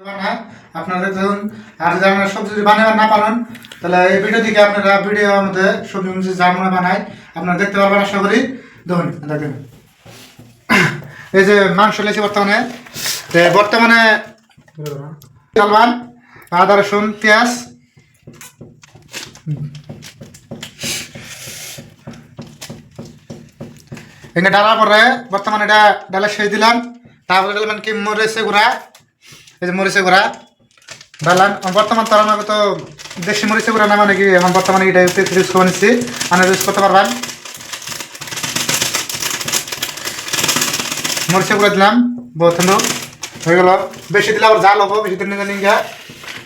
বানায় আপনারা দেখুন। আর যদি আপনারা সবজি যদি বানাতে না পারেন তাহলে এই ভিডিও থেকে আপনারা ভিডিওর মধ্যে সবজি যা আমরা বানাই আপনারা দেখতে পারবেন আশা করি। দেখুন দেখেন এই যে মাংস লেছি বর্তমানে চালবান আদা রসুন পেঁয়াজ এখানে ডালার পরে বর্তমানে এটা ডালা শেষ দিলাম। তারপরে দিলাম কি মরিচে গুঁড়া, এই যে মরিচে গুঁড়া ডালাম। বর্তমান তার আমাকে তো দেশি মরিচে গুঁড়া না মানে কি এখন বর্তমানে এটা ইউজ করে নিচ্ছি, আপনারা ইউজ করতে পারবেন। মরিচে গুঁড়া দিলাম বহুত হয়ে গেল। বেশি দিলে আবার জাল হবো, বেশি দিন নিয়ে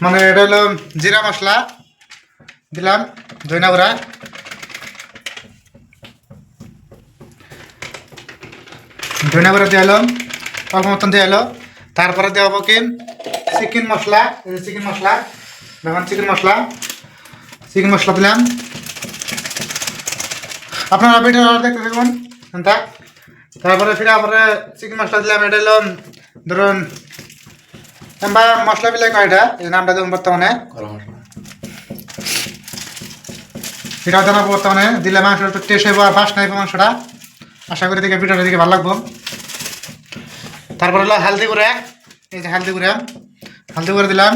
মানে এটা হলো জিরা মশলা দিলাম, ধনিয়া গুঁড়া ধনিয়া গুঁড়া দিয়ে এলো, অল্প মতন দিয়ে এলো। তারপরে দেওয়া হবো কি চিকেন মশলা, এই যে চিকেন মশলা দেখুন, চিকেন মশলা দিলাম। আপনারা ভিডিও দেখতে থাকুন। তারপরে ফিরে আবার চিকেন মশলা দিলাম। এটা হলো ধরুন বা মশলা বিলাই কয় এটা, এই নামটা দেখুন বর্তমানে এটা জানাবো। বর্তমানে দিলে মাংসটা একটু টেস্ট হইব আর বাস নাইব মাংসটা, আশা করি দেখে ভিডিওটা দিকে ভালো লাগবো। তারপরে হলো হালদি গুঁড়া, এই যে হালদি গুঁড়া দিলাম।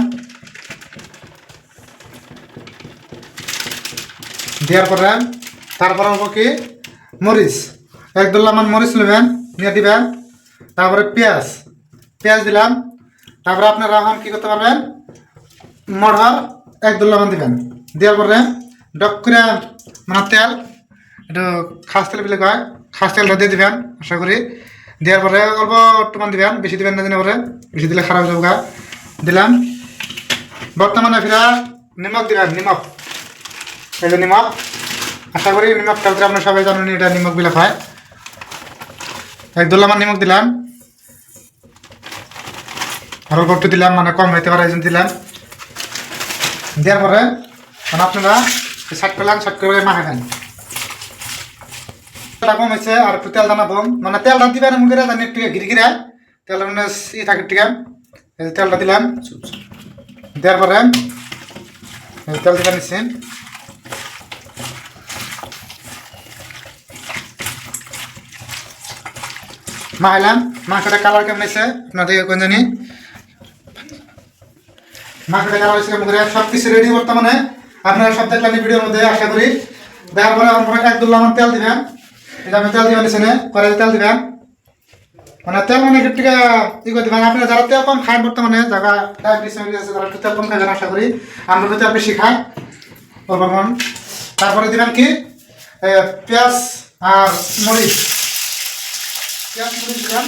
দেওয়ার পরে তারপরে হবো কি মরিচ, এক দুল্লামান মরিচ নেবেন, নিয়ে দিবেন। তারপরে পেঁয়াজ দিলাম। তারপরে আপনারা এখন কী করতে পারবেন, মটর এক দুল্লামান দিবেন। দেওয়ার পরে ডক করে মানে তেল, একটু খাস তেল বলে কয়, খাস তেলটা দিয়ে দিবেন আশা করি। দেওয়ার পরে অল্প টমান দিবেন, বেশি দিবেন না দিনের পরে, বেশি দিলে খারাপ হয়ে যাবে। দিলাম। বর্তমানে ফিরা নিমক দিবেন, নিমক এই যে নিমক, আশা করি নিমকটা আপনারা সবাই জানেন এটা নিমক বিলা হয়। এক দুল্লামান নিমক দিলাম, আরো একটু দিলাম, মানে কম হইতে পারে এই জন্য দিলাম। দেওয়ার পরে আপনারা শাক পেলাম, শাক করে মাখাবেন। কম হয়েছে আর একটু তেল দানাবো, মানে তেলটা দিবেন মুখে জানি একটু ঘিরে তেল মানে থাকে টিকা। এই তেলটা দিলাম। দেওয়ার পরে তেল দিতে নিচ্ছি। মাখাইলাম। মাংসটা কালার কেমন হয়েছে আপনাদের কোন জানি, মাংসটা কালার হয়েছে কেমন করে। সব কিছু রেডি বর্তমানে আপনারা সব দেখলেন ভিডিওর মধ্যে আশা করি। দেওয়ার পরে আমার এক দুল্লামান তেল দিবেন, এটা আমি তেল দিবেন নিচে কড়াইতে তেল দিবেন, মানে তেল মানে একটু ই করে দিবেন। আপনারা যারা তেল কম খান বর্তমানে, যারা ডায়াবেটিস আছে তারা একটু তেল কম খাবেন আশা করি। আমরা তো তেল বেশি খাই অল্প কম। তারপরে দিবেন কি পেঁয়াজ আর মরিচ, পেঁয়াজ মরিচ দিলাম,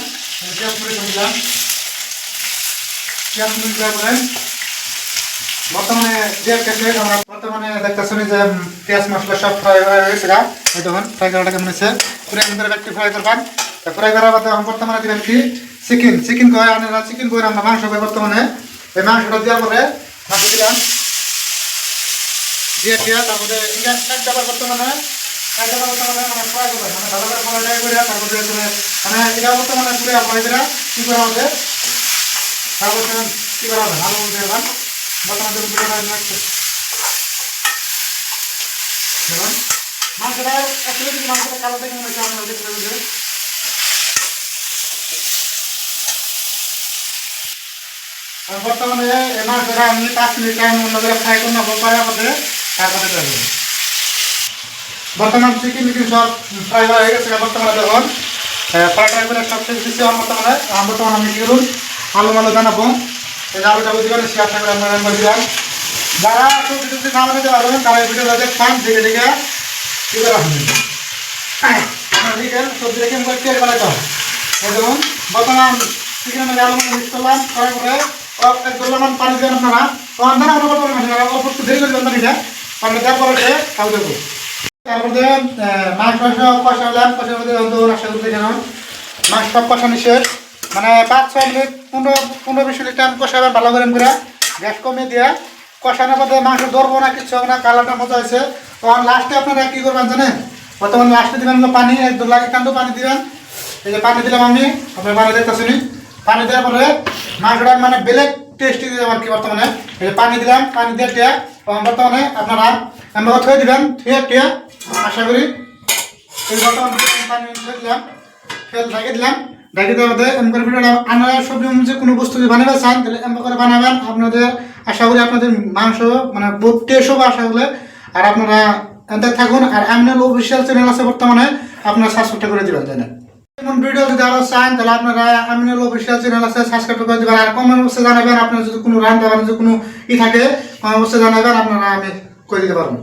দেওয়ার পরে বর্তমানে যে আমরা বর্তমানে দেখতেছেন যে পেঁয়াজ মশলা সব ফ্রাই হয়ে গেছে। এই দেখুন ফ্রাই করাটা কেমন হয়েছে, পুরো একটু ফ্রাই করবেন। ফ্রাই করার বাদে বর্তমানে দিবেন কি চিকেন করে আপনারা, চিকেন করে আমরা মাংস করে বর্তমানে এই মাংসটা দেওয়ার পরে মাংস দিলাম দিয়ে তারপরে বর্তমানে মানে ফ্রাই করবেন, মানে ভালো করে ফ্রাই করে তারপরে মানে এটা বর্তমানে পুরো ফ্রাই করে কী করা হবে, তারপর কী করা হবে ভালো বলতে পারবেন। বর্তমানে দেখুন মাংসটা অ্যাকচুয়ালি যদি মাংসটা কালো দেখে মনে হচ্ছে আপনারা দেখতে পাবেন। বর্তমানে এই মাংসটা আমি 5 মিনিট টাইম অন্য করে ফ্রাই করে নেবো, করার পরে তারপরে দেবেন। বর্তমান চিকেন সব ফ্রাই হয়ে গেছে। বর্তমানে দেখুন ফ্রাই করে সব শেষ দিচ্ছি। বর্তমানে আমি কী করুন আলু জানাবো, এই আলুটা বুঝবেন সে আশা করে আপনারা করে দিলাম। যারা সবজি না বানাতে পারবেন তারা এই ভিডিওটা দেখবেন, দেখে কী করে রাখবেন সবজি রেখে তেল বানাতে হবে। এই দেখুন বর্তমান চিকেনের মধ্যে আলু মিক্স করলাম, করার পরে এক দুল্লামান পানি দেবেন আপনারা। আমরা অল্প একটু দেরি করে দেবেন পানিটা, পানি দেওয়ার পরে খাওয়া দেবো। তারপরে মাংস কষালাম, কষার মধ্যে আশা করতে যেন মাংস সব কষানো শেষ, মানে 5-6 মিনিট 15-20 মিনিট টাইম কষাবেন ভালো করে গ্যাস কমিয়ে দিয়ে। কষানোর পথে মাংস ধরবো না, কিছু হবে না, কালারটা মজা হয়েছে। তখন লাস্টে আপনারা কী করবেন জানেন, বর্তমানে লাস্টে দেবেন পানি, 1 গ্লাস পানি দিবেন। এই যে পানি দিলাম আমি, আপনার পানি দেখতেছেন। পানি দেওয়ার পরে মাংসটা মানে বেলেগ টেস্টি দিয়ে আর কি বর্তমানে এই যে পানি দিলাম, পানি দিয়ে টিয়া বর্তমানে আপনারা আমরা থয়ে দিবেন, থুয়ে টিয়া আশা করি এই বর্তমানে পানি থয়ে দিলাম, ফেল ঢাকে দিলাম, ঢাকে দেওয়ার মধ্যে এম করে ভিডিওটা আপনারা সবজি যে কোনো বস্তু যদি বানাবে চান তাহলে এম করে বানাবেন। আপনাদের আশা করি আপনাদের মাংস মানে বহুত টেস্ট হবে আশা করি। আর আপনারা এতে থাকুন। আর আমিনুল অফিসিয়াল চ্যানেল আছে বর্তমানে, আপনারা সাবস্ক্রাইব করে দিবেন চ্যানেল। এমন ভিডিও যদি আরো চান তাহলে আপনারা আমিনুল অফিসিয়াল চ্যানেল আছে, সাবস্ক্রাইব করে দিবেন। আর কমেন্ট বক্সে জানাবেন আপনার যদি কোনো রান্না বান্না যদি কোনো থাকে কমেন্ট বক্সে জানাবেন, আপনারা আমি করে দিতে পারবো।